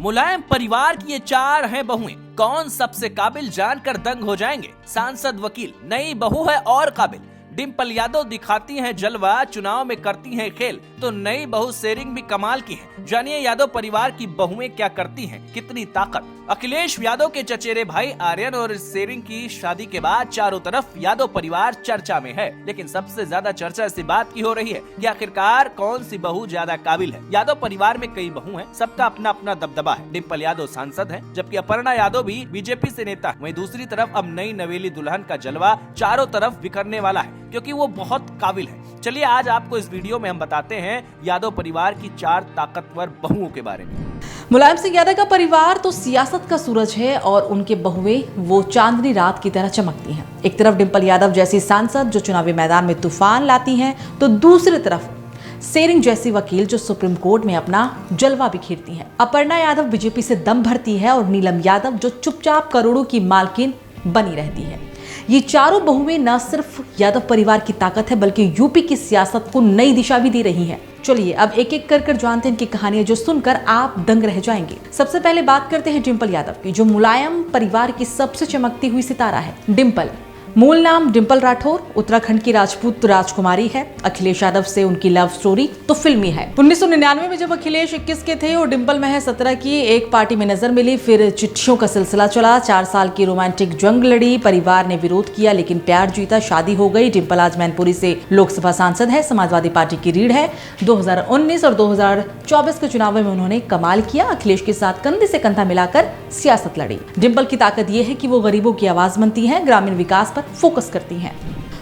मुलायम परिवार की ये 4 हैं बहुएं। कौन सबसे काबिल जानकर दंग हो जाएंगे। सांसद वकील, नई बहू है और काबिल। डिम्पल यादव दिखाती हैं जलवा, चुनाव में करती हैं खेल। तो नई बहू सेरिंग भी कमाल की है। जानिए यादव परिवार की बहुएं क्या करती हैं, कितनी ताकत। अखिलेश यादव के चचेरे भाई आर्यन और सेरिंग की शादी के बाद चारों तरफ यादव परिवार चर्चा में है। लेकिन सबसे ज्यादा चर्चा इसी बात की हो रही है कि आखिरकार कौन सी बहू ज्यादा काबिल है। यादव परिवार में कई बहू हैं, सबका अपना अपना दबदबा है। डिम्पल यादव सांसद हैं, जबकि अपर्णा यादव भी बीजेपी से नेता है। वहीं दूसरी तरफ अब नई नवेली दुल्हन का जलवा चारों तरफ बिखरने वाला है, क्योंकि वो बहुत काबिल है। चलिए आज आपको इस वीडियो में हम बताते हैं यादव परिवार की 4 ताकतवर बहुओं के बारे में। मुलायम सिंह यादव का परिवार तो सियासत का सूरज है और उनके बहुएं वो चांदनी रात की तरह चमकती हैं। एक तरफ डिम्पल यादव जैसी सांसद जो चुनावी मैदान में तूफान लाती हैं, तो दूसरी तरफ सेरिंग जैसी वकील जो सुप्रीम कोर्ट में अपना जलवा बिखेरती हैं। अपर्णा यादव बीजेपी से दम भरती है और नीलम यादव जो चुपचाप करोड़ों की मालकिन बनी रहती है। ये चारों बहुएं न सिर्फ यादव परिवार की ताकत है, बल्कि यूपी की सियासत को नई दिशा भी दे रही हैं। चलिए अब एक एक कर जानते हैं इनकी कहानियां, जो सुनकर आप दंग रह जाएंगे। सबसे पहले बात करते हैं डिम्पल यादव की, जो मुलायम परिवार की सबसे चमकती हुई सितारा है। डिम्पल मूल नाम डिम्पल राठौर, उत्तराखंड की राजपूत राजकुमारी है। अखिलेश यादव से उनकी लव स्टोरी तो फिल्मी है। 1999 में जब अखिलेश 21 के थे और डिम्पल महज 17 की, एक पार्टी में नजर मिली, फिर चिट्ठियों का सिलसिला चला। 4 साल की रोमांटिक जंग लड़ी, परिवार ने विरोध किया लेकिन प्यार जीता, शादी हो गई। डिम्पल आज मैनपुरी से लोकसभा सांसद है, समाजवादी पार्टी की रीढ़ है। 2019 और 2024 के चुनाव में उन्होंने कमाल किया, अखिलेश के साथ कंधे से कंधा मिलाकर सियासत लड़ी। डिम्पल की ताकत यह है कि वो गरीबों की आवाज बनती है, ग्रामीण विकास पर फोकस करती हैं।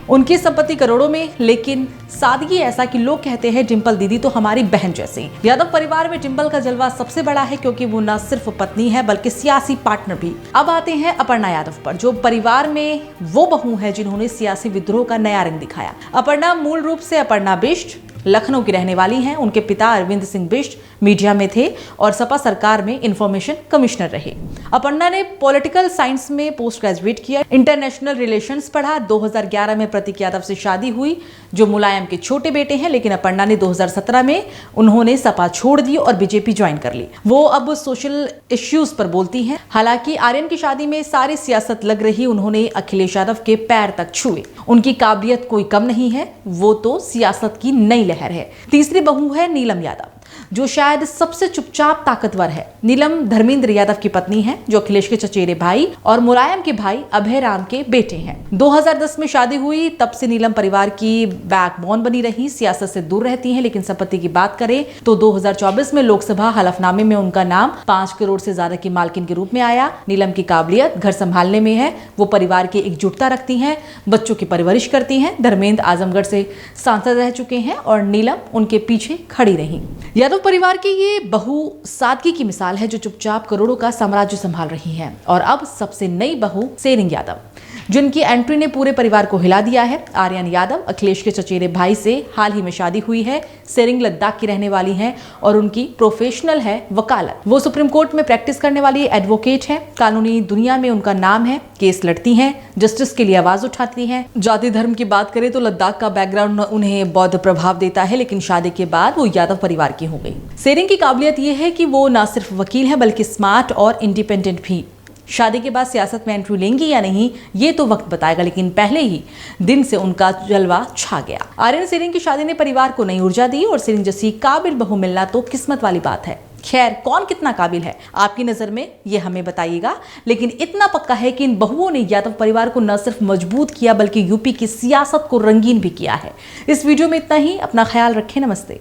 उनकी संपत्ति करोड़ों में, लेकिन सादगी ऐसा कि लोग कहते हैं डिम्पल दीदी तो हमारी बहन जैसी। यादव परिवार में डिम्पल का जलवा सबसे बड़ा है, क्योंकि वो न सिर्फ पत्नी है बल्कि सियासी पार्टनर भी। अब आते हैं अपर्णा यादव पर, जो परिवार में वो बहू है जिन्होंने सियासी विद्रोह का नया रंग दिखाया। अपर्णा मूल रूप से अपर्णा बिष्ट लखनऊ की रहने वाली हैं। उनके पिता अरविंद सिंह बिष्ट मीडिया में थे और सपा सरकार में इंफॉर्मेशन कमिश्नर रहे। अपर्णा ने पॉलिटिकल साइंस में पोस्ट ग्रेजुएट किया, इंटरनेशनल रिलेशंस पढ़ा। 2011 में प्रतीक यादव से शादी हुई, जो मुलायम के छोटे बेटे हैं। लेकिन अपर्णा ने 2017 में उन्होंने सपा छोड़ दी और बीजेपी ज्वाइन कर ली। वो अब सोशल इश्यूज पर बोलती हैं। हालांकि आर्यन की शादी में सारी सियासत लग रही, उन्होंने अखिलेश यादव के पैर तक छुए। उनकी काबिलियत कोई कम नहीं है, वो तो सियासत की नई लहर है। तीसरी बहू है नीलम यादव, जो शायद सबसे चुपचाप ताकतवर है। नीलम धर्मेंद्र यादव की पत्नी है, जो अखिलेश के चचेरे भाई और मुलायम के भाई अभय राम के बेटे हैं। 2010 में शादी हुई, तब से नीलम परिवार की बैकबोन बनी रही। सियासत से दूर रहती हैं, लेकिन संपत्ति की बात करें तो 2024 में लोकसभा हलफनामे में उनका नाम 5 करोड़ से ज्यादा की मालकिन के रूप में आया। नीलम की काबिलियत घर संभालने में है, वो परिवार की एकजुटता रखती हैं, बच्चों की परवरिश करती हैं। धर्मेंद्र आजमगढ़ से सांसद रह चुके हैं और नीलम उनके पीछे खड़ी रही। यादव परिवार की ये बहू सादगी की मिसाल है, जो चुपचाप करोड़ों का साम्राज्य संभाल रही है। और अब सबसे नई बहू सेरिंग यादव, जिनकी एंट्री ने पूरे परिवार को हिला दिया है। आर्यन यादव अखिलेश के चचेरे भाई से हाल ही में शादी हुई है। सेरिंग लद्दाख की रहने वाली हैं और उनकी प्रोफेशनल है वकालत। वो सुप्रीम कोर्ट में प्रैक्टिस करने वाली एडवोकेट हैं। कानूनी दुनिया में उनका नाम है, केस लड़ती हैं, जस्टिस के लिए आवाज उठाती हैं। जाति धर्म की बात करें तो लद्दाख का बैकग्राउंड उन्हें बौद्ध प्रभाव देता है, लेकिन शादी के बाद वो यादव परिवार की हो गई। सेरिंग की काबिलियत यह है कि वो न सिर्फ वकील है बल्कि स्मार्ट और इंडिपेंडेंट भी। शादी के बाद सियासत में एंट्री लेंगी या नहीं, ये तो वक्त बताएगा, लेकिन पहले ही दिन से उनका जलवा छा गया। आर्यन सेरिंग की शादी ने परिवार को नई ऊर्जा दी और सेरिंग जैसी काबिल बहू मिलना तो किस्मत वाली बात है। खैर, कौन कितना काबिल है आपकी नजर में, ये हमें बताइएगा। लेकिन इतना पक्का है कि इन बहुओं ने यादव परिवार को न सिर्फ मजबूत किया बल्कि यूपी की सियासत को रंगीन भी किया है। इस वीडियो में इतना ही। अपना ख्याल रखें। नमस्ते।